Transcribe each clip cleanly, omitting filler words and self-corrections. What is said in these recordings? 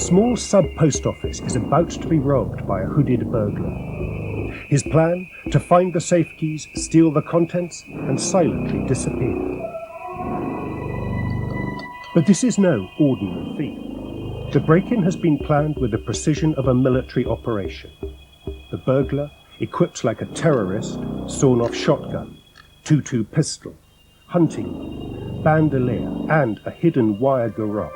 small sub-post office is about to be robbed by a hooded burglar. His plan? To find the safe keys, steal the contents, and silently disappear. But this is no ordinary thief. The break-in has been planned with the precision of a military operation. The burglar, equipped like a terrorist, sawn-off shotgun, 2.2 pistol, hunting, bandolier, and a hidden wire garrote,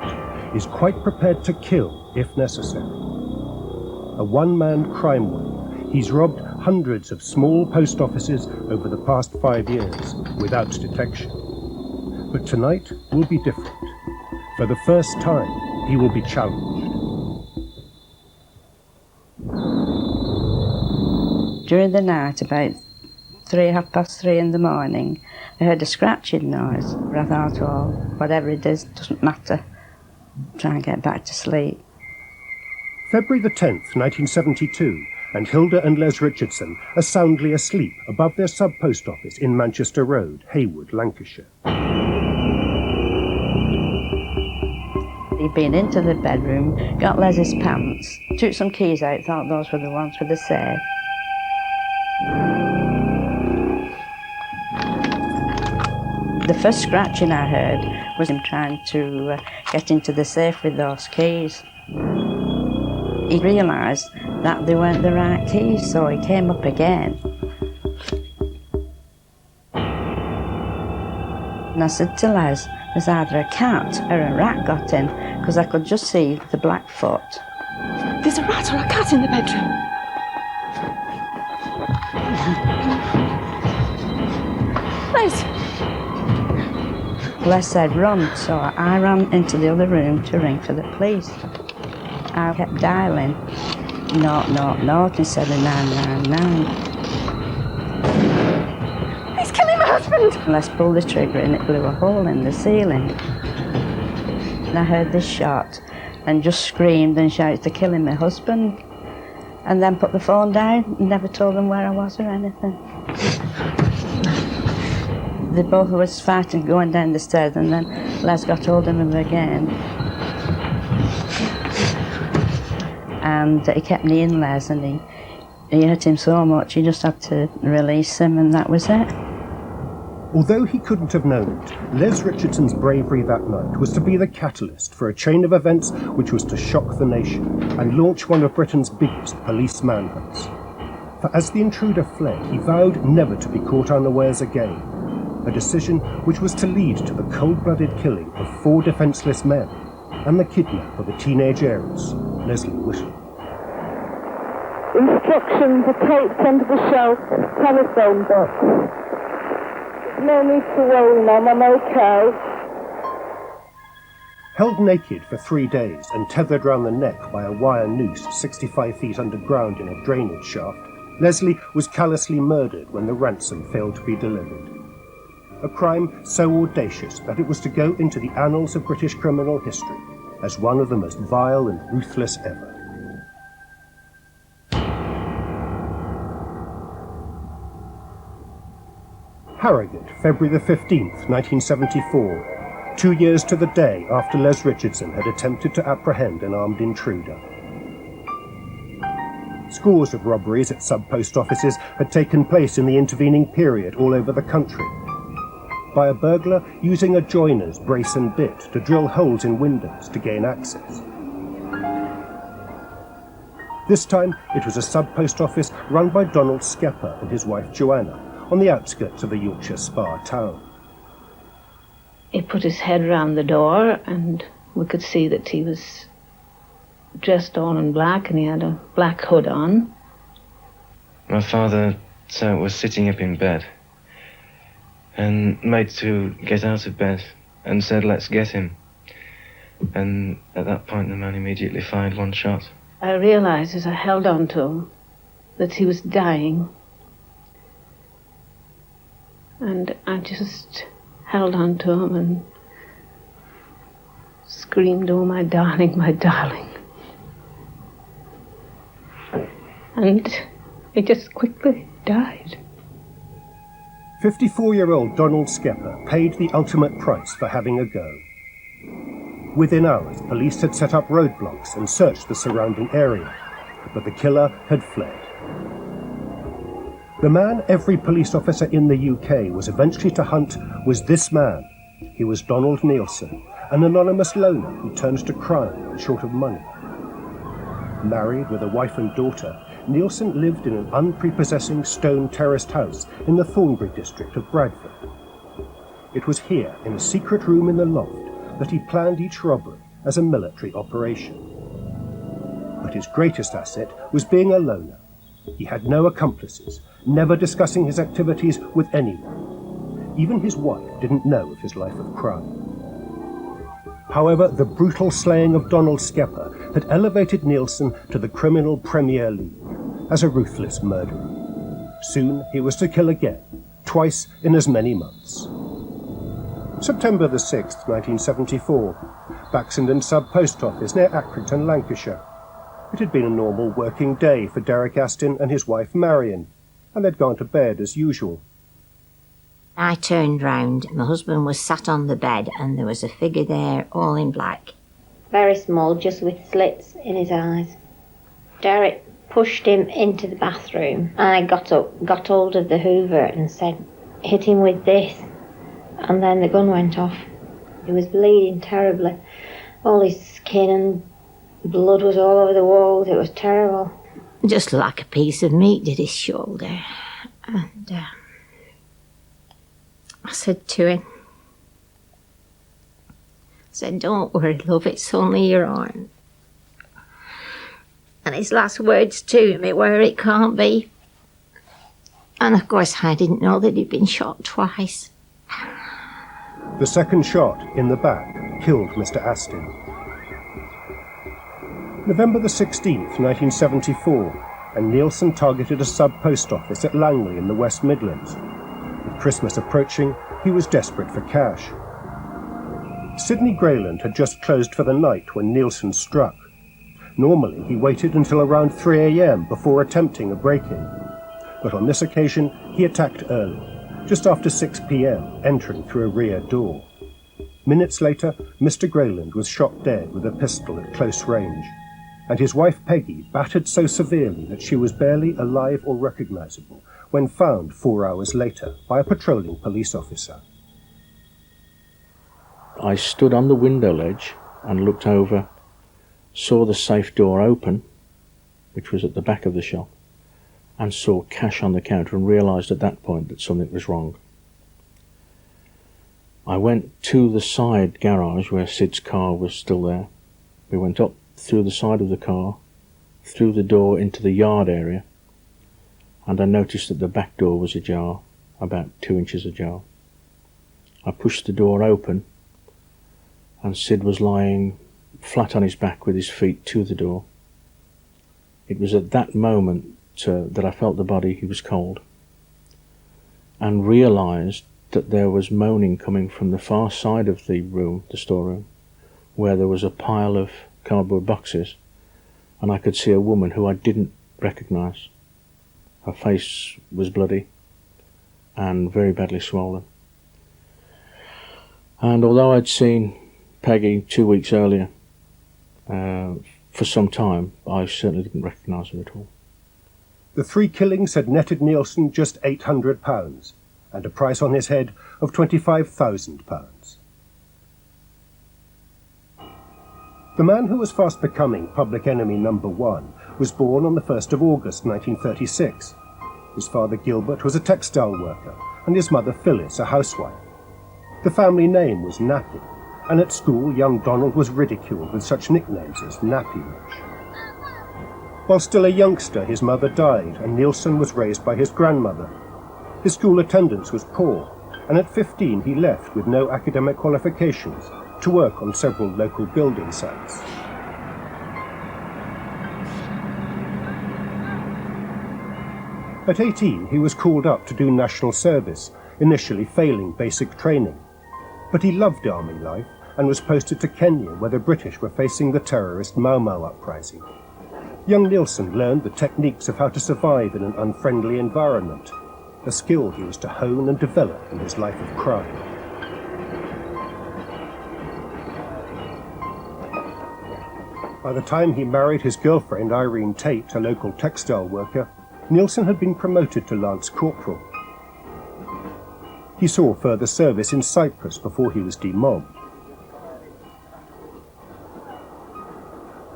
is quite prepared to kill if necessary. A one-man crime wave, he's robbed hundreds of small post offices over the past 5 years without detection. But tonight will be different. For the first time, he will be challenged. During the night, about 3:30 in the morning, I heard a scratching noise. I thought, well, whatever it is, doesn't matter. Try and get back to sleep. February the 10th, 1972, and Hilda and Les Richardson are soundly asleep above their sub-post office in Manchester Road, Haywood, Lancashire. He'd been into the bedroom, got Les's pants, took some keys out, thought those were the ones for the safe. The first scratching I heard was him trying to get into the safe with those keys. He realised that they weren't the right keys, so he came up again. And I said to Les, there's either a cat or a rat got in, because I could just see the black foot. There's a rat or a cat in the bedroom. Les! Les said run, so I ran into the other room to ring for the police. I kept dialing 000 instead of 999. He's killing my husband! Les pulled the trigger and it blew a hole in the ceiling. And I heard this shot and just screamed and shouted, they're killing my husband. And then put the phone down and never told them where I was or anything. They both of us fighting going down the stairs, and then Les got hold of him again. And he kept kneeing Les, and he hurt him so much he just had to release him, and that was it. Although he couldn't have known it, Les Richardson's bravery that night was to be the catalyst for a chain of events which was to shock the nation and launch one of Britain's biggest police manhunts. For as the intruder fled, he vowed never to be caught unawares again, a decision which was to lead to the cold-blooded killing of 4 defenceless men and the kidnap of a teenage heiress, Leslie Whittle. Instructions are taped under the shelf of the telephone book. No need to worry, Mum, I'm okay. Held naked for 3 days and tethered round the neck by a wire noose 65 feet underground in a drainage shaft, Leslie was callously murdered when the ransom failed to be delivered. A crime so audacious that it was to go into the annals of British criminal history as one of the most vile and ruthless ever. Harrogate, February the 15th, 1974, 2 years to the day after Les Richardson had attempted to apprehend an armed intruder. Scores of robberies at sub-post offices had taken place in the intervening period all over the country, by a burglar using a joiner's brace and bit to drill holes in windows to gain access. This time, it was a sub-post office run by Donald Skepper and his wife Joanna, on the outskirts of the Yorkshire Spa town. He put his head round the door and we could see that he was dressed all in black and he had a black hood on. My father was sitting up in bed and made to get out of bed and said, let's get him. And at that point the man immediately fired 1 shot. I realised as I held on to him that he was dying. And I just held on to him and screamed, oh, my darling, my darling. And he just quickly died. 54-year-old Donald Skepper paid the ultimate price for having a go. Within hours, police had set up roadblocks and searched the surrounding area, but the killer had fled. The man every police officer in the UK was eventually to hunt was this man. He was Donald Neilson, an anonymous loner who turns to crime when short of money. Married with a wife and daughter, Neilson lived in an unprepossessing stone terraced house in the Thornbury district of Bradford. It was here, in a secret room in the loft, that he planned each robbery as a military operation. But his greatest asset was being a loner. He had no accomplices, never discussing his activities with anyone. Even his wife didn't know of his life of crime. However, the brutal slaying of Donald Skepper had elevated Neilson to the criminal Premier League as a ruthless murderer. Soon he was to kill again, twice in as many months. September the 6th, 1974, Baxenden Sub Post Office near Accrington, Lancashire. It had been a normal working day for Derek Astin and his wife Marion, and they'd gone to bed as usual. I turned round. My husband was sat on the bed and there was a figure there, all in black. Very small, just with slits in his eyes. Derek pushed him into the bathroom. I got up, got hold of the Hoover and said, hit him with this. And then the gun went off. He was bleeding terribly. All his skin and blood was all over the walls. It was terrible. Just like a piece of meat did his shoulder. And I said to him, don't worry, love, it's only your arm. And his last words to me were, it can't be. And of course I didn't know that he'd been shot twice. The second shot, in the back, killed Mr. Astin. November the 16th, 1974, and Neilson targeted a sub-post office at Langley in the West Midlands. With Christmas approaching, he was desperate for cash. Sydney Grayland had just closed for the night when Neilson struck. Normally, he waited until around 3 a.m. before attempting a break-in. But on this occasion, he attacked early, just after 6 p.m., entering through a rear door. Minutes later, Mr. Grayland was shot dead with a pistol at close range, and his wife Peggy battered so severely that she was barely alive or recognisable when found 4 hours later by a patrolling police officer. I stood on the window ledge and looked over, saw the safe door open, which was at the back of the shop, and saw cash on the counter and realised at that point that something was wrong. I went to the side garage where Sid's car was still there. We went up through the side of the car, through the door into the yard area, and I noticed that the back door was ajar, about 2 inches ajar. I pushed the door open, and Sid was lying flat on his back with his feet to the door. It was at that moment that I felt the body. He was cold, and realised that there was moaning coming from the far side of the room, the storeroom, where there was a pile of cardboard boxes, and I could see a woman who I didn't recognise. Her face was bloody and very badly swollen. And although I'd seen Peggy 2 weeks earlier, for some time, I certainly didn't recognise her at all. The 3 killings had netted Neilson just £800 and a price on his head of £25,000. The man who was fast becoming public enemy number 1 was born on the 1st of August 1936. His father Gilbert was a textile worker and his mother Phyllis a housewife. The family name was Nappy, and at school young Donald was ridiculed with such nicknames as Nappy Rich. While still a youngster, his mother died, and Neilson was raised by his grandmother. His school attendance was poor, and at 15 he left with no academic qualifications to work on several local building sites. At 18, he was called up to do national service, initially failing basic training. But he loved army life and was posted to Kenya, where the British were facing the terrorist Mau Mau uprising. Young Neilson learned the techniques of how to survive in an unfriendly environment, a skill he was to hone and develop in his life of crime. By the time he married his girlfriend Irene Tate, a local textile worker, Neilson had been promoted to Lance Corporal. He saw further service in Cyprus before he was demobbed.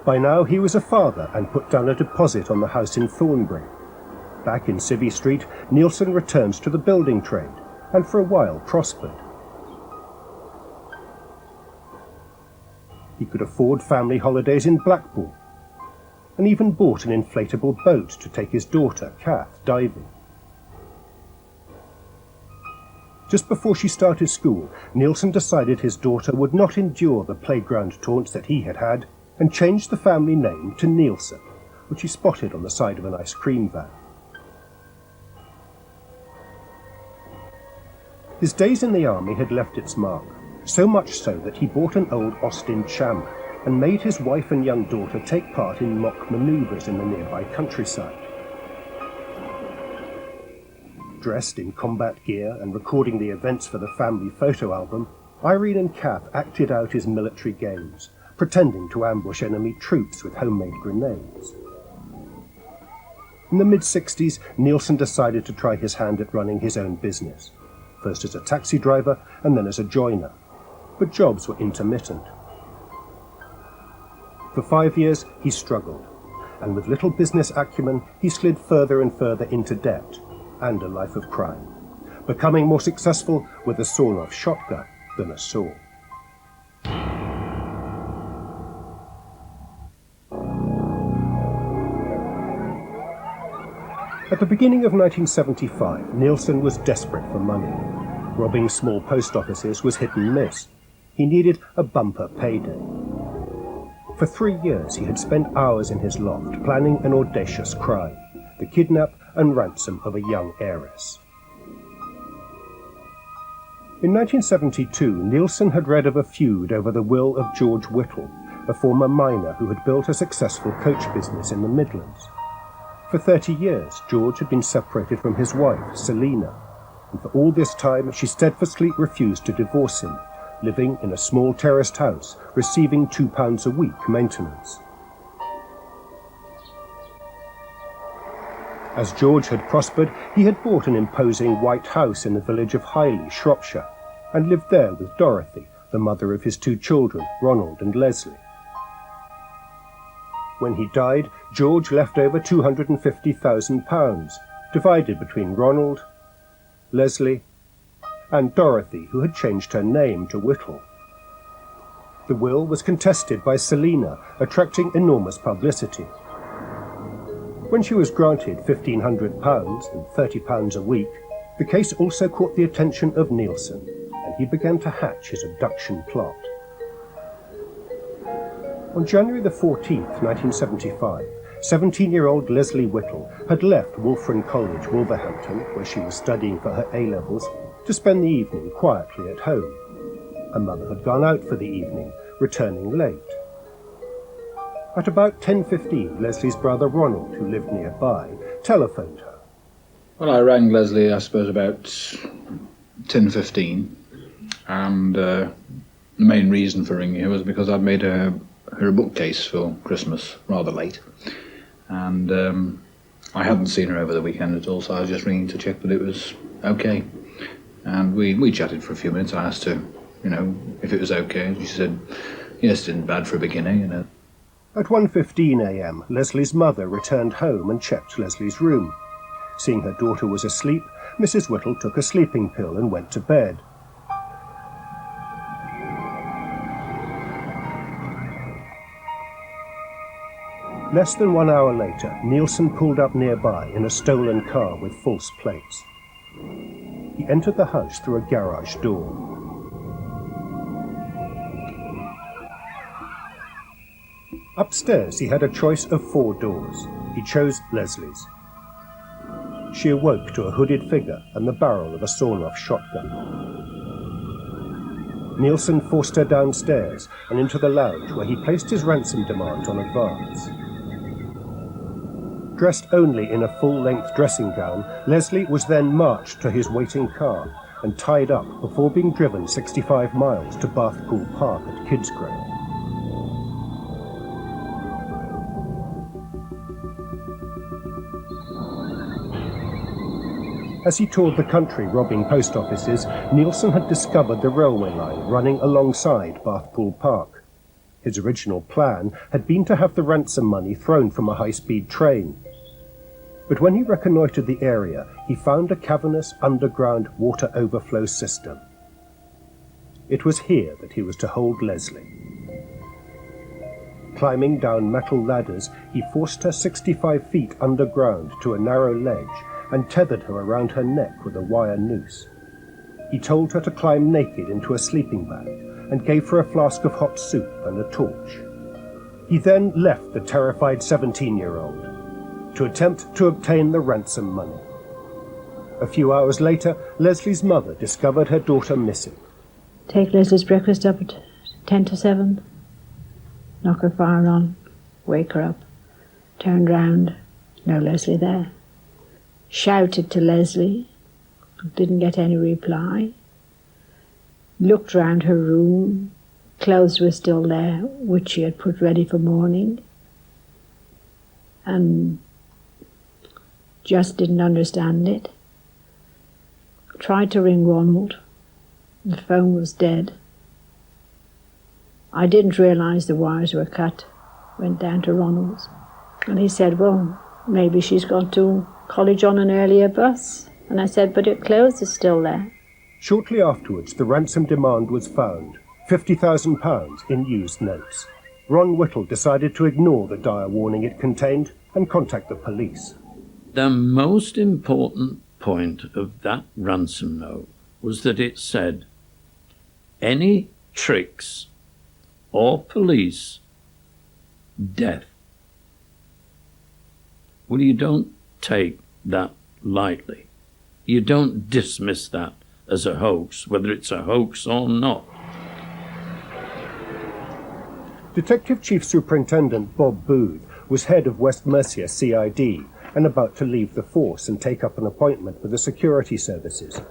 By now he was a father and put down a deposit on the house in Thornbury. Back in Civvy Street, Neilson returns to the building trade and for a while prospered. He could afford family holidays in Blackpool and even bought an inflatable boat to take his daughter, Kath, diving. Just before she started school, Neilson decided his daughter would not endure the playground taunts that he had had and changed the family name to Neilson, which he spotted on the side of an ice cream van. His days in the army had left its mark, so much so that he bought an old Austin Cham and made his wife and young daughter take part in mock manoeuvres in the nearby countryside. Dressed in combat gear and recording the events for the family photo album, Irene and Kath acted out his military games, pretending to ambush enemy troops with homemade grenades. In the mid-60s, Neilson decided to try his hand at running his own business, first as a taxi driver and then as a joiner, but jobs were intermittent. For 5 years, he struggled, and with little business acumen, he slid further and further into debt and a life of crime, becoming more successful with a sawn-off shotgun than a saw. At the beginning of 1975, Neilson was desperate for money. Robbing small post offices was hit and miss. He needed a bumper payday. For 3 years he had spent hours in his loft planning an audacious crime, the kidnap and ransom of a young heiress. In 1972, Neilson had read of a feud over the will of George Whittle, a former miner who had built a successful coach business in the Midlands. For 30 years, George had been separated from his wife, Selina, and for all this time she steadfastly refused to divorce him, living in a small terraced house, receiving £2 a week maintenance. As George had prospered, he had bought an imposing white house in the village of Highley, Shropshire, and lived there with Dorothy, the mother of his 2 children, Ronald and Leslie. When he died, George left over £250,000, divided between Ronald, Leslie, and Dorothy, who had changed her name to Whittle. The will was contested by Selina, attracting enormous publicity. When she was granted £1,500 and £30 a week, the case also caught the attention of Neilson, and he began to hatch his abduction plot. On January the 14th, 1975, 17-year-old Leslie Whittle had left Wolfram College, Wolverhampton, where she was studying for her A-levels, to spend the evening quietly at home. Her mother had gone out for the evening, returning late. At about 10:15, Leslie's brother Ronald, who lived nearby, telephoned her. Well, I rang Leslie, I suppose, about 10:15, and the main reason for ringing her was because I'd made her a bookcase for Christmas rather late, and I hadn't seen her over the weekend at all, so I was just ringing to check that it was okay. And we chatted for a few minutes. I asked her, if it was okay, and she said, yes, it isn't bad for a beginner, At 1:15 a.m, Leslie's mother returned home and checked Leslie's room. Seeing her daughter was asleep, Mrs. Whittle took a sleeping pill and went to bed. Less than 1 hour later, Neilson pulled up nearby in a stolen car with false plates. He entered the house through a garage door. Upstairs, he had a choice of 4 doors. He chose Leslie's. She awoke to a hooded figure and the barrel of a sawn-off shotgun. Neilson forced her downstairs and into the lounge, where he placed his ransom demand on a vase. Dressed only in a full-length dressing gown, Leslie was then marched to his waiting car and tied up before being driven 65 miles to Bathpool Park at Kidsgrove. As he toured the country robbing post offices, Neilson had discovered the railway line running alongside Bathpool Park. His original plan had been to have the ransom money thrown from a high-speed train. But when he reconnoitred the area, he found a cavernous underground water overflow system. It was here that he was to hold Leslie. Climbing down metal ladders, he forced her 65 feet underground to a narrow ledge and tethered her around her neck with a wire noose. He told her to climb naked into a sleeping bag and gave her a flask of hot soup and a torch. He then left the terrified 17-year-old to attempt to obtain the ransom money. A few hours later, Leslie's mother discovered her daughter missing. Take Leslie's breakfast up at 10 to 7. Knock her fire on, wake her up, turned round, no Leslie there. Shouted to Leslie, didn't get any reply. Looked round her room, clothes were still there, which she had put ready for morning, and just didn't understand it. Tried to ring Ronald, the phone was dead. I didn't realise the wires were cut. Went down to Ronald's, and he said, well, maybe she's gone to college on an earlier bus. And I said, but her clothes are still there. Shortly afterwards, the ransom demand was found, £50,000 in used notes. Ron Whittle decided to ignore the dire warning it contained and contact the police. The most important point of that ransom note was that it said, any tricks or police, death. Well, you don't take that lightly. You don't dismiss that as a hoax, whether it's a hoax or not. Detective Chief Superintendent Bob Booth was head of West Mercia CID and about to leave the force and take up an appointment with the security services.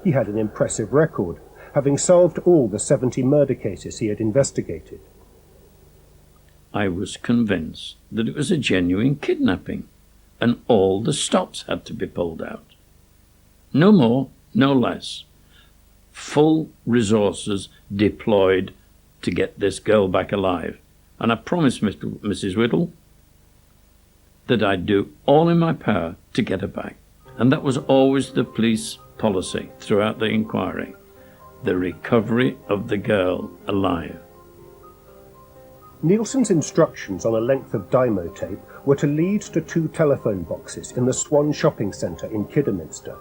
He had an impressive record, having solved all the 70 murder cases he had investigated. I was convinced that it was a genuine kidnapping, and all the stops had to be pulled out. No more, no less. Full resources deployed to get this girl back alive. And I promised Mrs. Whittle that I'd do all in my power to get her back. And that was always the police policy throughout the inquiry. The recovery of the girl alive. Neilson's instructions on a length of Dymo tape were to lead to 2 telephone boxes in the Swan shopping centre in Kidderminster.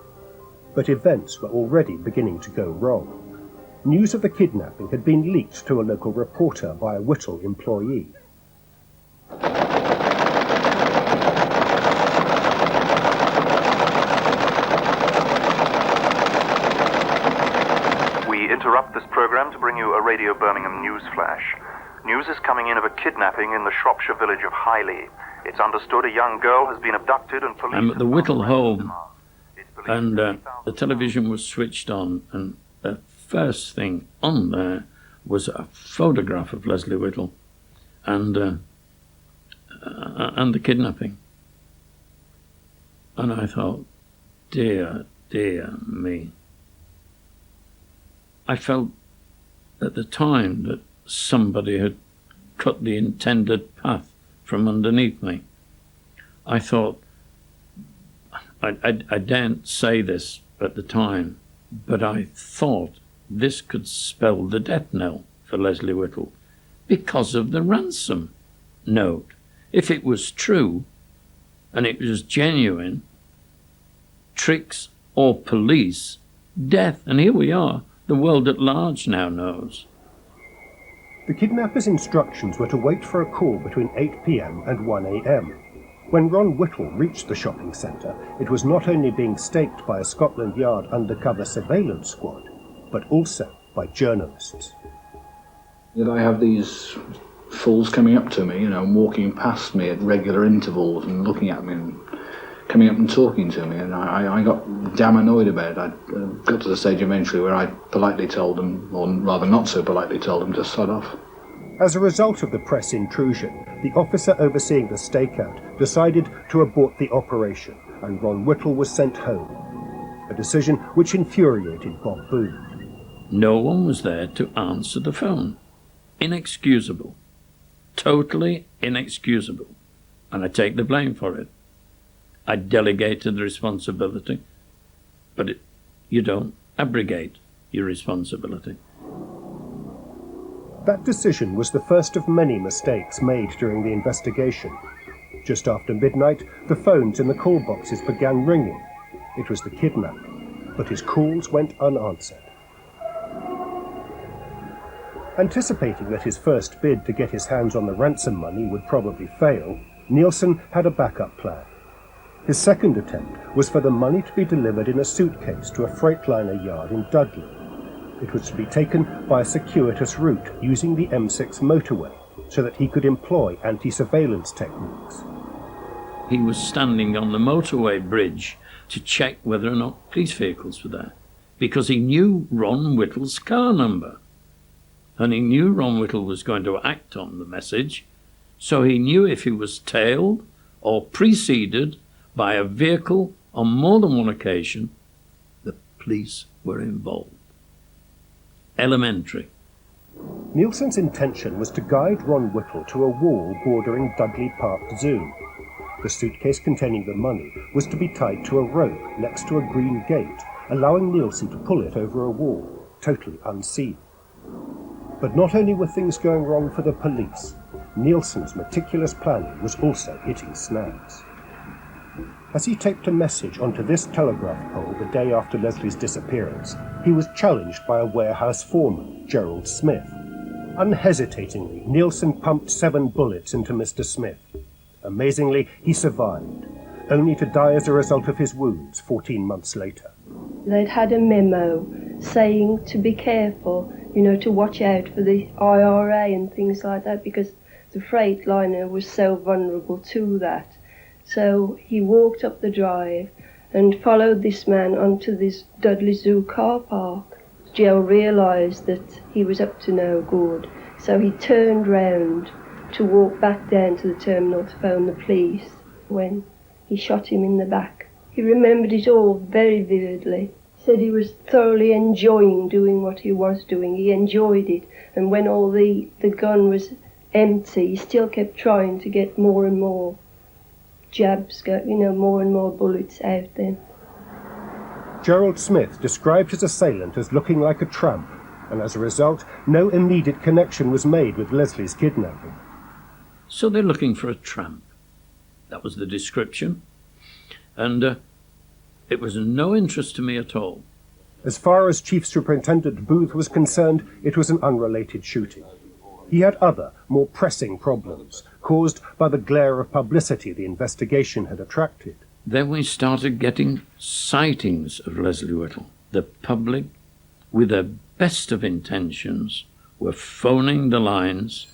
But events were already beginning to go wrong. News of the kidnapping had been leaked to a local reporter by a Whittle employee. We interrupt this programme to bring you a Radio Birmingham news flash. News is coming in of a kidnapping in the Shropshire village of Highley. It's understood a young girl has been abducted and police... I'm at the Whittle home, and the television was switched on, and the first thing on there was a photograph of Leslie Whittle and the kidnapping. And I thought, dear, dear me. I felt at the time that somebody had cut the intended path from underneath me. I thought, I daren't say this at the time, but I thought this could spell the death knell for Leslie Whittle because of the ransom note. If it was true and it was genuine, tricks or police, death. And here we are, the world at large now knows. The kidnappers' instructions were to wait for a call between 8 p.m. and 1 a.m. When Ron Whittle reached the shopping centre, it was not only being staked by a Scotland Yard undercover surveillance squad, but also by journalists. Yet I have these fools coming up to me, and walking past me at regular intervals and looking at me and coming up and talking to me, and I got damn annoyed about it. I got to the stage eventually where I politely told them, or rather not so politely told them, to sod off. As a result of the press intrusion, the officer overseeing the stakeout decided to abort the operation, and Ron Whittle was sent home. a decision which infuriated Bob Booth. No one was there to answer the phone. Inexcusable. Totally inexcusable. And I take the blame for it. I delegated the responsibility, but you don't abrogate your responsibility. That decision was the first of many mistakes made during the investigation. Just after midnight, the phones in the call boxes began ringing. It was the kidnapper, but his calls went unanswered. Anticipating that his first bid to get his hands on the ransom money would probably fail, Neilson had a backup plan. His second attempt was for the money to be delivered in a suitcase to a Freightliner yard in Dudley. It was to be taken by a circuitous route using the M6 motorway so that he could employ anti-surveillance techniques. He was standing on the motorway bridge to check whether or not police vehicles were there, because he knew Ron Whittle's car number. And he knew Ron Whittle was going to act on the message, so he knew if he was tailed or preceded by a vehicle on more than one occasion, the police were involved. Elementary. Neilson's intention was to guide Ron Whittle to a wall bordering Dudley Park Zoo. The suitcase containing the money was to be tied to a rope next to a green gate, allowing Neilson to pull it over a wall, totally unseen. But not only were things going wrong for the police, Neilson's meticulous planning was also hitting snags. As he taped a message onto this telegraph pole the day after Leslie's disappearance, he was challenged by a warehouse foreman, Gerald Smith. Unhesitatingly, Neilson pumped 7 bullets into Mr. Smith. Amazingly, he survived, only to die as a result of his wounds 14 months later. They'd had a memo saying to be careful, to watch out for the IRA and things like that, because the Freightliner was so vulnerable to that. So he walked up the drive and followed this man onto this Dudley Zoo car park. Joe realised that he was up to no good, so he turned round to walk back down to the terminal to phone the police when he shot him in the back. He remembered it all very vividly. He said he was thoroughly enjoying doing what he was doing. He enjoyed it, and when all the gun was empty, he still kept trying to get more and more jabs, more and more bullets out there. Gerald Smith described his assailant as looking like a tramp, and as a result, no immediate connection was made with Leslie's kidnapping. So they're looking for a tramp. That was the description. And it was no interest to me at all. As far as Chief Superintendent Booth was concerned, it was an unrelated shooting. He had other, more pressing problems, caused by the glare of publicity the investigation had attracted. Then we started getting sightings of Leslie Whittle. The public, with their best of intentions, were phoning the lines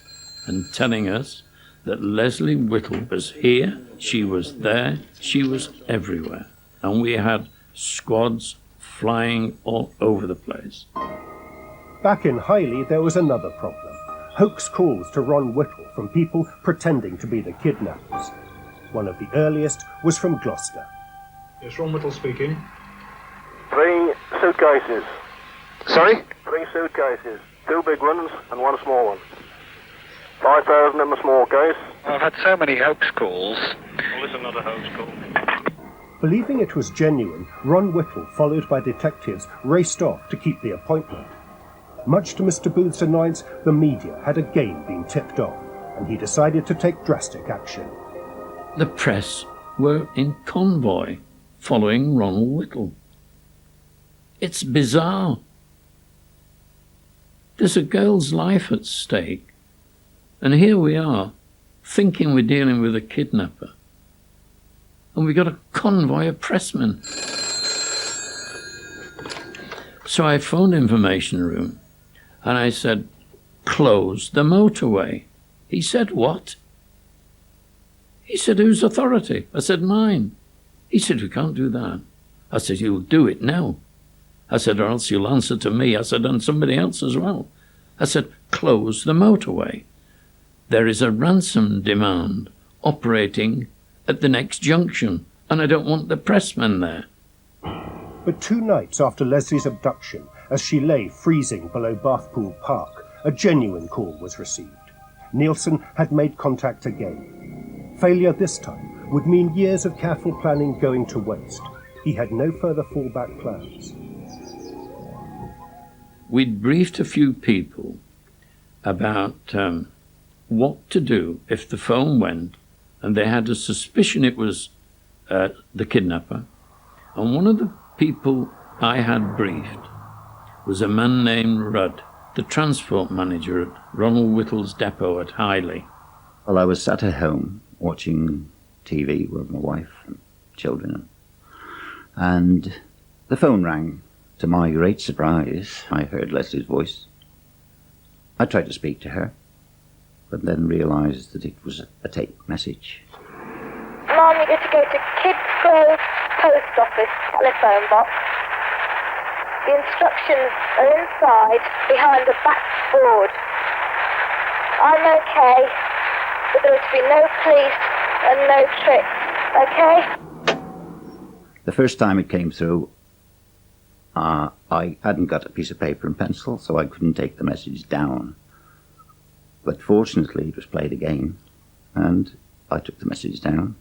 and telling us that Leslie Whittle was here, she was there, she was everywhere. And we had squads flying all over the place. Back in Highley, there was another problem. Hoax calls to Ron Whittle from people pretending to be the kidnappers. One of the earliest was from Gloucester. Yes, Ron Whittle speaking. 3 suitcases. Sorry? 3 suitcases. 2 big ones and 1 small one. 5,000 in the small case. I've had so many hoax calls. Well, this is another hoax call. Believing it was genuine, Ron Whittle, followed by detectives, raced off to keep the appointment. Much to Mr. Booth's annoyance, the media had again been tipped off, and he decided to take drastic action. The press were in convoy following Ronald Whittle. It's bizarre. There's a girl's life at stake, and here we are, thinking we're dealing with a kidnapper, and we got a convoy of pressmen. So I phoned information room, and I said, close the motorway. He said, what? He said, whose authority? I said, mine. He said, we can't do that. I said, you'll do it now. I said, or else you'll answer to me. I said, and somebody else as well. I said, close the motorway. There is a ransom demand operating at the next junction, and I don't want the pressmen there. But 2 nights after Leslie's abduction, as she lay freezing below Bathpool Park, a genuine call was received. Neilson had made contact again. Failure this time would mean years of careful planning going to waste. He had no further fallback plans. We'd briefed a few people about what to do if the phone went and they had a suspicion it was the kidnapper. And one of the people I had briefed was a man named Rudd, the transport manager at Ronald Whittle's depot at Highley. Well, I was sat at home watching TV with my wife and children, and the phone rang. To my great surprise, I heard Leslie's voice. I tried to speak to her, but then realised that it was a tape message. Mom, you're to go to Kids Grove Post Office telephone box. The instructions are inside, behind the back board. I'm okay, but there is to be no police and no tricks, okay? The first time it came through, I hadn't got a piece of paper and pencil, so I couldn't take the message down. But fortunately, it was played again, and I took the message down,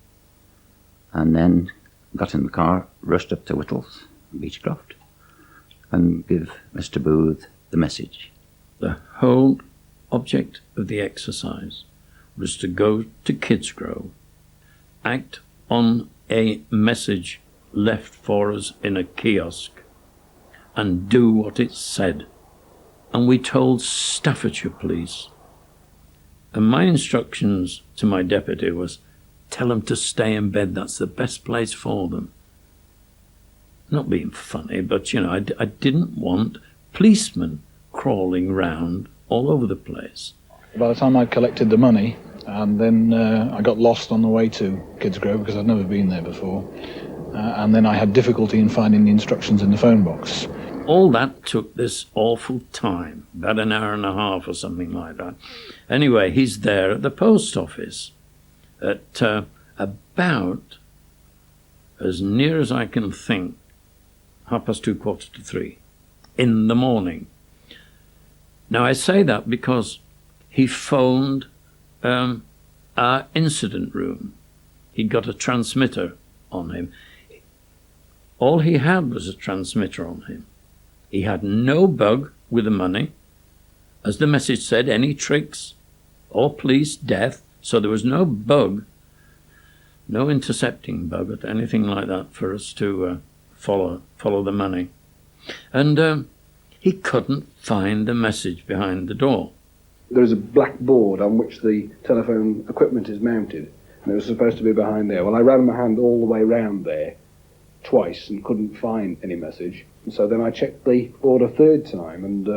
and then got in the car, rushed up to Whittle's, Beechcroft, and give Mr. Booth the message. The whole object of the exercise was to go to Kidsgrove, act on a message left for us in a kiosk, and do what it said. And we told Staffordshire Police. And my instructions to my deputy was, tell them to stay in bed, that's the best place for them. Not being funny, but, you know, I didn't want policemen crawling round all over the place. By the time I'd collected the money, and then I got lost on the way to Kidsgrove because I'd never been there before, and then I had difficulty in finding the instructions in the phone box. All that took this awful time, about an hour and a half or something like that. Anyway, he's there at the post office at about, as near as I can think, 2:30, 3:15 in the morning. Now, I say that because he phoned our incident room. He got a transmitter on him. All he had was a transmitter on him. He had no bug with the money. As the message said, any tricks or police, death. So there was no bug, no intercepting bug or anything like that for us to follow the money. And he couldn't find the message behind the door. There is a black board on which the telephone equipment is mounted, and it was supposed to be behind there. Well, I ran my hand all the way round there twice and couldn't find any message. And so then I checked the board a third time, and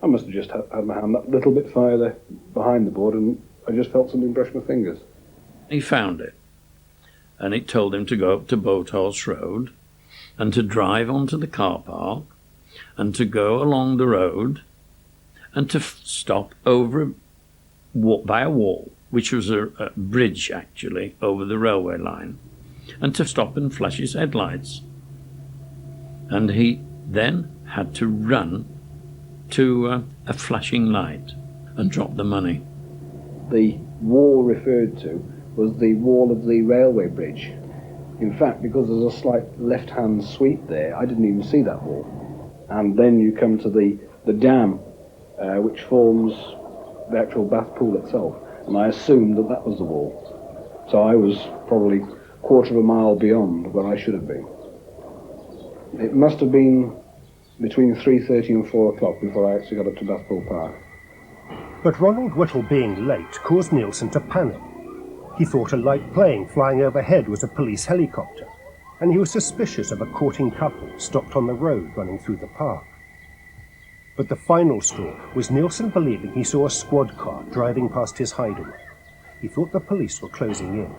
I must have just had my hand that little bit further behind the board, and I just felt something brush my fingers. He found it, and it told him to go up to Boathorse Road and to drive onto the car park and to go along the road and to stop over by a wall, which was a bridge actually over the railway line, and to stop and flash his headlights. And he then had to run to a flashing light and drop the money. The wall referred to was the wall of the railway bridge. In fact, because there's a slight left-hand sweep there, I didn't even see that wall. And then you come to the dam, which forms the actual bath pool itself, and I assumed that that was the wall. So I was probably a quarter of a mile beyond where I should have been. It must have been between 3:30 and 4 o'clock before I actually got up to Bathpool Park. But Ronald Whittle being late caused Neilson to panic. He thought a light plane flying overhead was a police helicopter, and he was suspicious of a courting couple stopped on the road running through the park. But the final straw was Neilson believing he saw a squad car driving past his hideaway. He thought the police were closing in.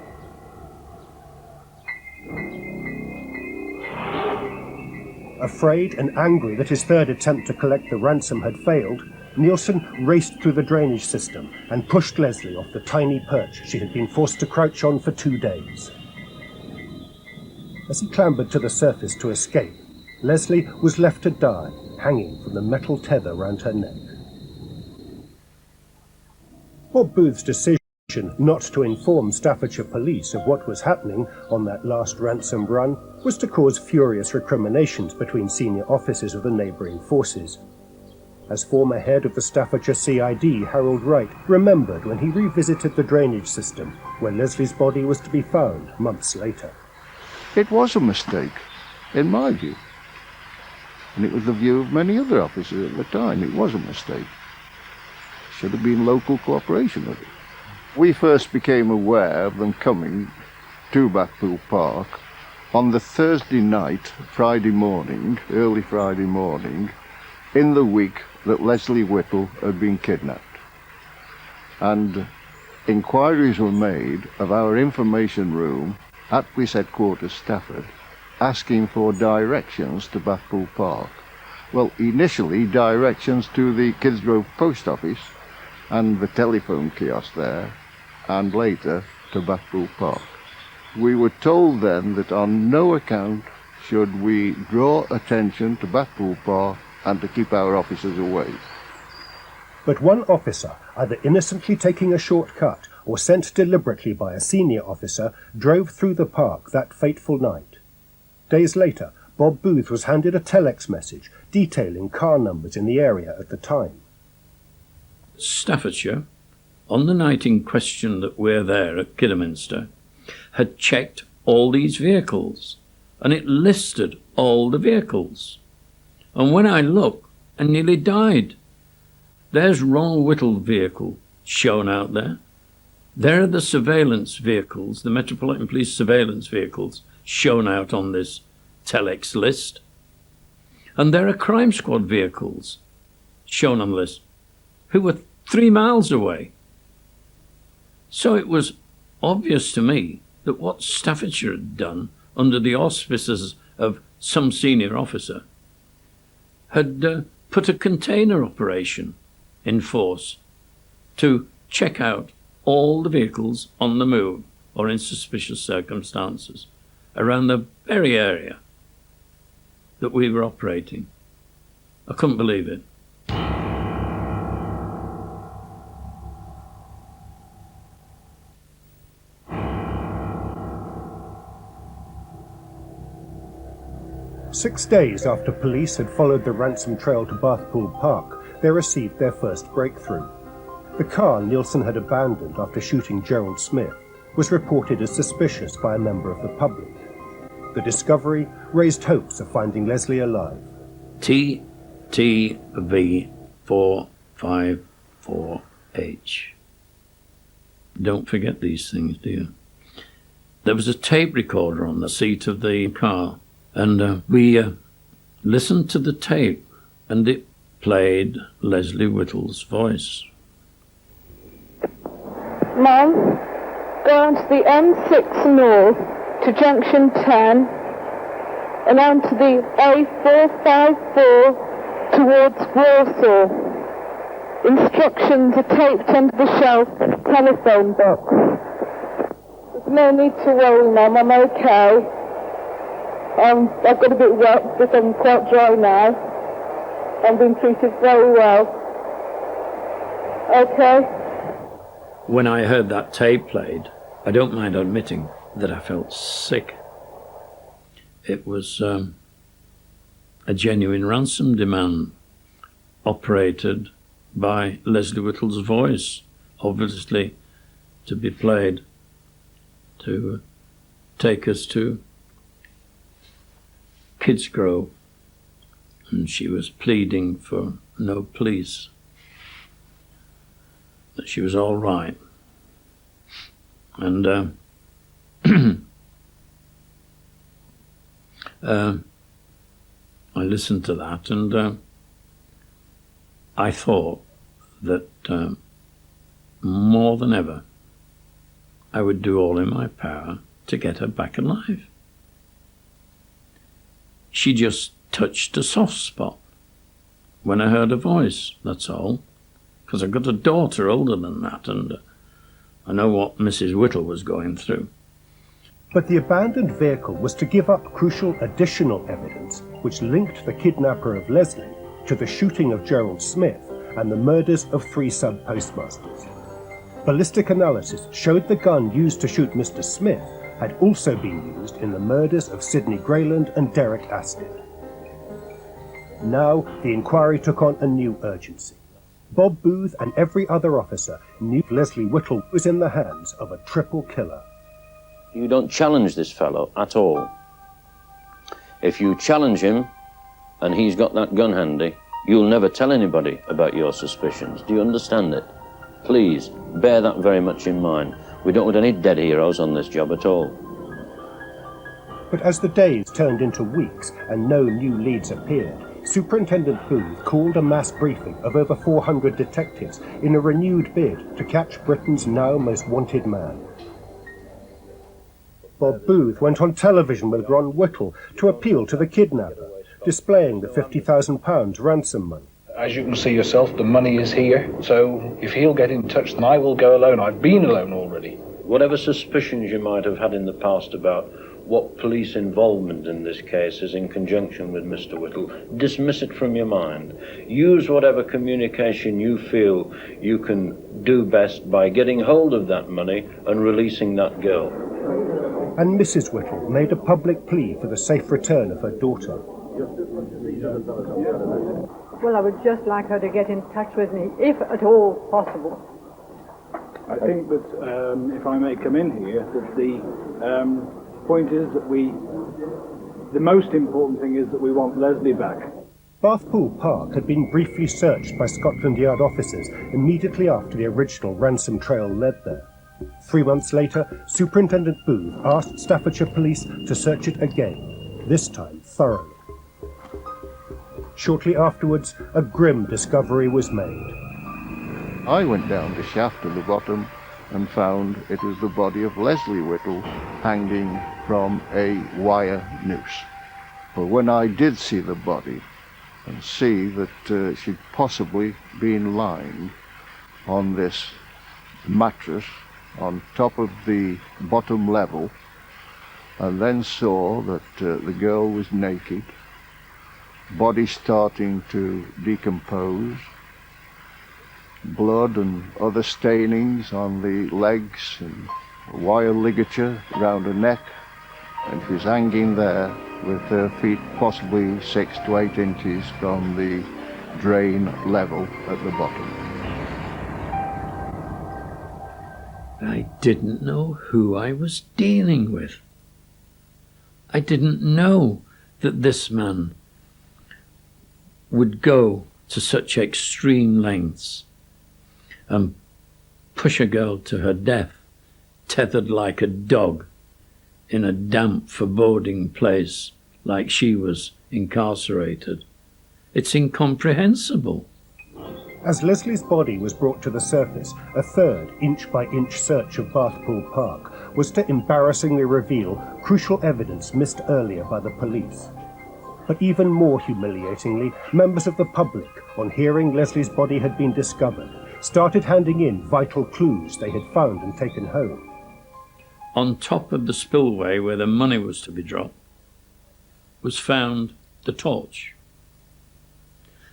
Afraid and angry that his third attempt to collect the ransom had failed, Neilson raced through the drainage system and pushed Leslie off the tiny perch she had been forced to crouch on for 2 days. As he clambered to the surface to escape, Leslie was left to die, hanging from the metal tether round her neck. Bob Booth's decision not to inform Staffordshire police of what was happening on that last ransom run was to cause furious recriminations between senior officers of the neighbouring forces. As former head of the Staffordshire CID, Harold Wright remembered when he revisited the drainage system where Leslie's body was to be found months later. It was a mistake, in my view. And it was the view of many other officers at the time. It was a mistake. Should have been local cooperation with it. We first became aware of them coming to Blackpool Park on the Thursday night, Friday morning, early Friday morning, in the week that Leslie Whittle had been kidnapped. And inquiries were made of our information room at Police Headquarters Stafford, asking for directions to Blackpool Park. Well, initially directions to the Kidsgrove Post Office and the telephone kiosk there, and later to Blackpool Park. We were told then that on no account should we draw attention to Blackpool Park and to keep our officers away. But one officer, either innocently taking a shortcut or sent deliberately by a senior officer, drove through the park that fateful night. Days later, Bob Booth was handed a telex message detailing car numbers in the area at the time. Staffordshire, on the night in question that we're there at Kidderminster, had checked all these vehicles, and it listed all the vehicles. And when I looked, I nearly died. There's Ron Whittle's vehicle shown out there. There are the surveillance vehicles, the Metropolitan Police surveillance vehicles, shown out on this telex list. And there are crime squad vehicles shown on the list, who were 3 miles away. So it was obvious to me that what Staffordshire had done, under the auspices of some senior officer, had put a container operation in force to check out all the vehicles on the move or in suspicious circumstances around the very area that we were operating. I couldn't believe it. Six days after police had followed the ransom trail to Bathpool Park, they received their first breakthrough. The car Neilson had abandoned after shooting Gerald Smith was reported as suspicious by a member of the public. The discovery raised hopes of finding Leslie alive. TTV454H. Don't forget these things, do you? There was a tape recorder on the seat of the car, and we listened to the tape, and it played Leslie Whittle's voice. Mum, go on to the M6 North to junction 10 and on to the A454 towards Warsaw. Instructions are taped under the shelf telephone box. There's no need to worry, Mum, I'm okay. I've got a bit wet, but I'm quite dry now. I'm being treated very well. Okay? When I heard that tape played, I don't mind admitting that I felt sick. It was a genuine ransom demand operated by Leslie Whittle's voice, obviously to be played to take us to Kidsgrove, and she was pleading for no police, that she was all right. And I listened to that, and I thought that more than ever I would do all in my power to get her back alive. She just touched a soft spot when I heard her voice, that's all. Because I've got a daughter older than that, and I know what Mrs. Whittle was going through. But the abandoned vehicle was to give up crucial additional evidence which linked the kidnapper of Leslie to the shooting of Gerald Smith and the murders of 3 sub-postmasters. Ballistic analysis showed the gun used to shoot Mr. Smith had also been used in the murders of Sidney Grayland and Derek Astin. Now the inquiry took on a new urgency. Bob Booth and every other officer knew Leslie Whittle was in the hands of a triple killer. You don't challenge this fellow at all. If you challenge him and he's got that gun handy, you'll never tell anybody about your suspicions. Do you understand it? Please, bear that very much in mind. We don't want any dead heroes on this job at all. But as the days turned into weeks and no new leads appeared, Superintendent Booth called a mass briefing of over 400 detectives in a renewed bid to catch Britain's now most wanted man. Bob Booth went on television with Ron Whittle to appeal to the kidnapper, displaying the £50,000 ransom money. As you can see yourself, the money is here, so if he'll get in touch, then I will go alone. I've been alone already. Whatever suspicions you might have had in the past about what police involvement in this case is in conjunction with Mr. Whittle, dismiss it from your mind. Use whatever communication you feel you can do best by getting hold of that money and releasing that girl. And Mrs. Whittle made a public plea for the safe return of her daughter. Well, I would just like her to get in touch with me, if at all possible. I think that, if I may come in here, that the point is that the most important thing is that we want Leslie back. Bathpool Park had been briefly searched by Scotland Yard officers immediately after the original Ransom trail led there. 3 months later, Superintendent Booth asked Staffordshire Police to search it again, this time thoroughly. Shortly afterwards, a grim discovery was made. I went down the shaft to the bottom and found it was the body of Leslie Whittle hanging from a wire noose. But when I did see the body and see that she'd possibly been lying on this mattress on top of the bottom level, and then saw that the girl was naked, body starting to decompose, blood and other stainings on the legs and wire ligature round her neck, and she's hanging there with her feet possibly 6 to 8 inches from the drain level at the bottom. I didn't know who I was dealing with. I didn't know that this man would go to such extreme lengths and push a girl to her death, tethered like a dog in a damp, foreboding place like she was incarcerated. It's incomprehensible. As Leslie's body was brought to the surface, a third inch-by-inch search of Bathpool Park was to embarrassingly reveal crucial evidence missed earlier by the police. But even more humiliatingly, members of the public, on hearing Leslie's body had been discovered, started handing in vital clues they had found and taken home. On top of the spillway where the money was to be dropped was found the torch.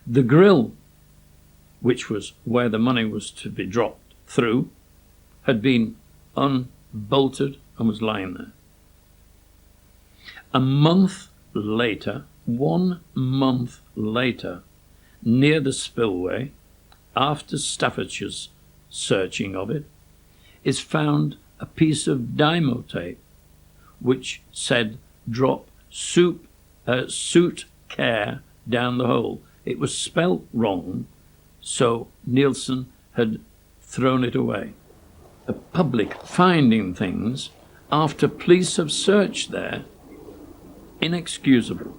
The grill, which was where the money was to be dropped through, had been unbolted and was lying there. A month later, 1 month later, near the spillway, after Staffordshire's searching of it, is found a piece of dymo tape which said drop suit care down the hole. It was spelt wrong, so Neilson had thrown it away. The public finding things after police have searched there, inexcusable.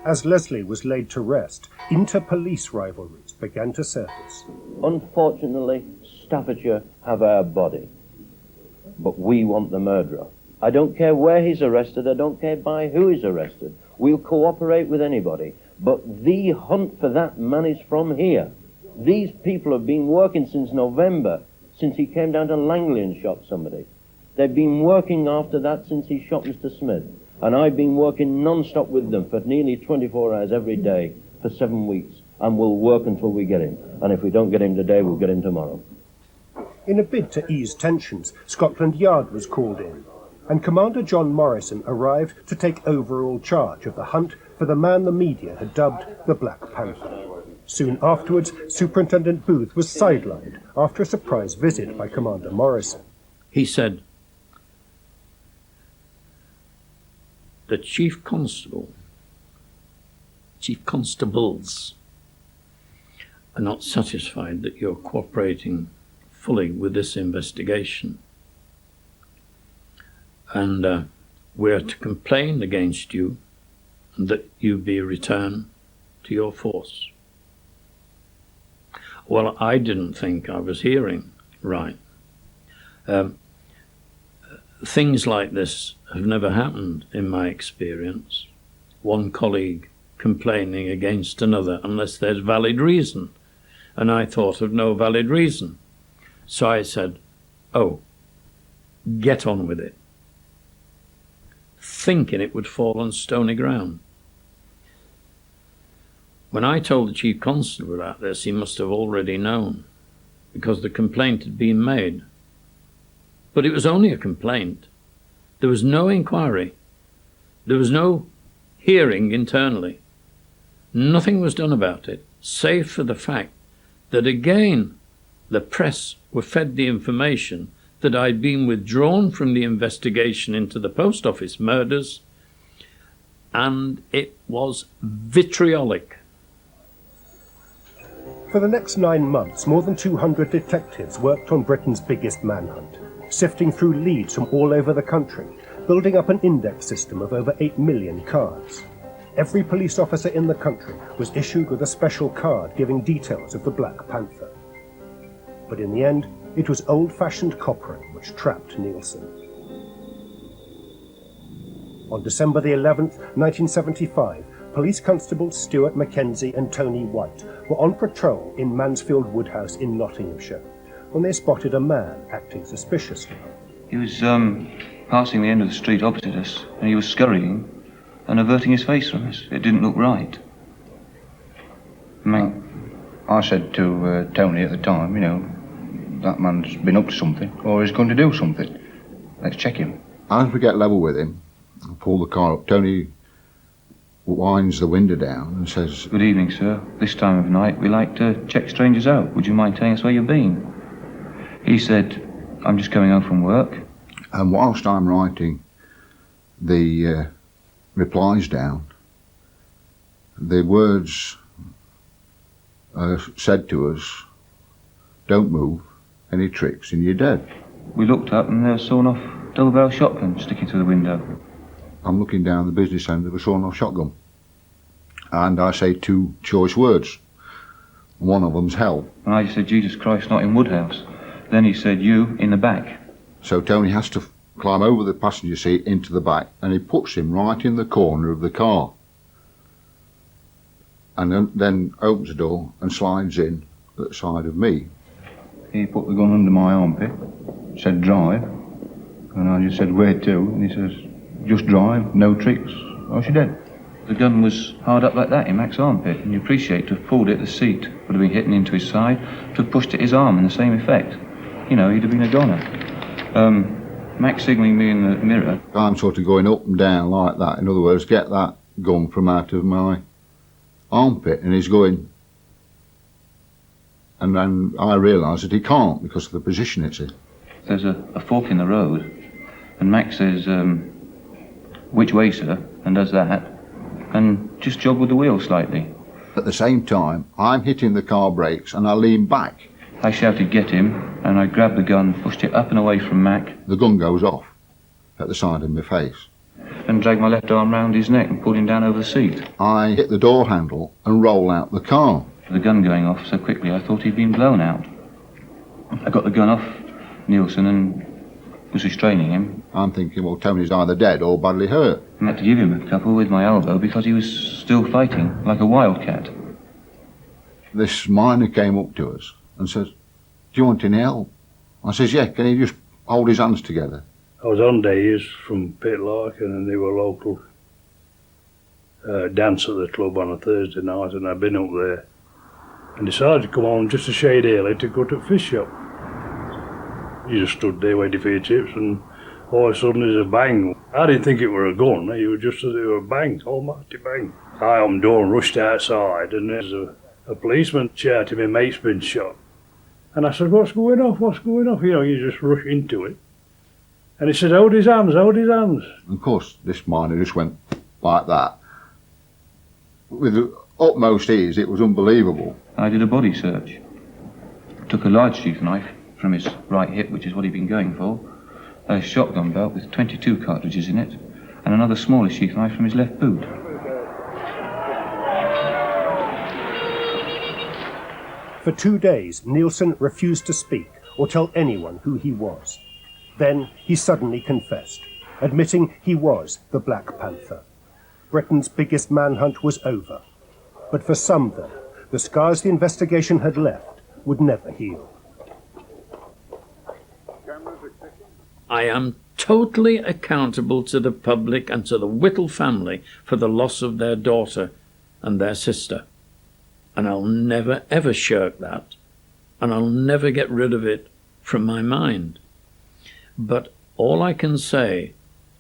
As Leslie was laid to rest, inter-police rivalries began to surface. Unfortunately, Staffordshire have our body, but we want the murderer. I don't care where he's arrested, I don't care by who he's arrested. We'll cooperate with anybody, But the hunt for that man is from here. These people have been working since November, since he came down to Langley and shot somebody. They've been working after that since he shot Mr. Smith. And I've been working non-stop with them for nearly 24 hours every day for 7 weeks. And we'll work until we get him. And if we don't get him today, we'll get him tomorrow. In a bid to ease tensions, Scotland Yard was called in, and Commander John Morrison arrived to take overall charge of the hunt for the man the media had dubbed the Black Panther. Soon afterwards, Superintendent Booth was sidelined after a surprise visit by Commander Morrison. He said, the Chief Constables are not satisfied that you're cooperating fully with this investigation. And we're to complain against you and that you be returned to your force. Well, I didn't think I was hearing right. Things like this have never happened in my experience. One colleague complaining against another unless there's valid reason. And I thought of no valid reason. So I said, oh, get on with it. Thinking it would fall on stony ground. When I told the Chief Constable about this, he must have already known, because the complaint had been made. But it was only a complaint. There was no inquiry. There was no hearing internally. Nothing was done about it, save for the fact that again the press were fed the information that I'd been withdrawn from the investigation into the post office murders, and it was vitriolic. For the next 9 months, more than 200 detectives worked on Britain's biggest manhunt, sifting through leads from all over the country, building up an index system of over 8 million cards. Every police officer in the country was issued with a special card giving details of the Black Panther. But in the end, it was old-fashioned coppering which trapped Neilson. On December the 11th, 1975, police constables Stuart Mackenzie and Tony White were on patrol in Mansfield Woodhouse in Nottinghamshire when they spotted a man acting suspiciously. He was passing the end of the street opposite us, and he was scurrying and averting his face from us. It didn't look right. I said to Tony at the time, you know, that man's been up to something, or he's going to do something. Let's check him. As we get level with him, I pull the car up. Tony winds the window down and says, "Good evening, sir. This time of night we like to check strangers out. Would you mind telling us where you've been?" He said, "I'm just coming home from work." And whilst I'm writing the replies down, the words said to us, "Don't move, any tricks and you're dead." We looked up and there was a sawn-off double-barrel shotgun sticking through the window. I'm looking down the business end of a sawn-off shotgun, and I say 2 choice words. One of them's hell. And I just said, "Jesus Christ, not in Woodhouse." Then he said, "You in the back." So Tony has to climb over the passenger seat into the back, and he puts him right in the corner of the car, and then opens the door and slides in at the side of me. He put the gun under my armpit, said drive, and I just said where to, and he says just drive, no tricks, or she dead. The gun was hard up like that in Mac's armpit, and you appreciate to have pulled it, the seat would have been hitting into his side, to have pushed at his arm in the same effect. You know, he'd have been a goner. Mac signalling me in the mirror. I'm sort of going up and down like that. In other words, get that gun from out of my armpit, and he's going. And then I realise that he can't because of the position it's in. There's a fork in the road, and Mac says, "Which way, sir?" and does that, and just jog with the wheel slightly. At the same time, I'm hitting the car brakes and I lean back. I shouted, "Get him," and I grabbed the gun, pushed it up and away from Mac. The gun goes off at the side of my face. And dragged my left arm round his neck and pulled him down over the seat. I hit the door handle and roll out the car. The gun going off so quickly I thought he'd been blown out. I got the gun off Neilson and was restraining him. I'm thinking, well, Tony's either dead or badly hurt. I had to give him a couple with my elbow because he was still fighting like a wildcat. This miner came up to us and says, "Do you want any help?" I says, "Yeah, can you just hold his hands together?" I was on days from Pitlarkin and they were local dance at the club on a Thursday night, and I'd been up there and decided to come on just a shade early to go to a fish shop. You just stood there waiting for your chips, and all of a sudden there's a bang. I didn't think it were a gun, it was just a bang, almighty bang. I opened the door and rushed outside, and there's a policeman shouting, "My mate's been shot." And I said, "What's going on? What's going on?" You know, you just rush into it. And he said, "Hold his hands, hold his hands." Of course, this miner just went like that. With the utmost ease, it was unbelievable. I did a body search. Took a large sheath knife from his right hip, which is what he'd been going for, a shotgun belt with 22 cartridges in it, and another smaller sheath knife from his left boot. For 2 days, Neilson refused to speak or tell anyone who he was. Then he suddenly confessed, admitting he was the Black Panther. Britain's biggest manhunt was over. But for some, though, the scars the investigation had left would never heal. I am totally accountable to the public and to the Whittle family for the loss of their daughter and their sister. And I'll never, ever shirk that. And I'll never get rid of it from my mind. But all I can say,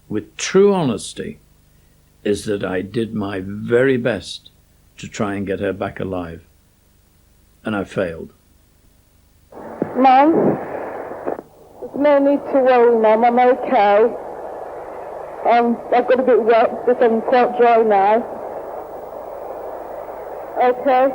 with true honesty, is that I did my very best to try and get her back alive. And I failed. Mum, there's no need to worry, Mum. I'm okay. I've got a bit wet, but I'm quite dry now. Okay?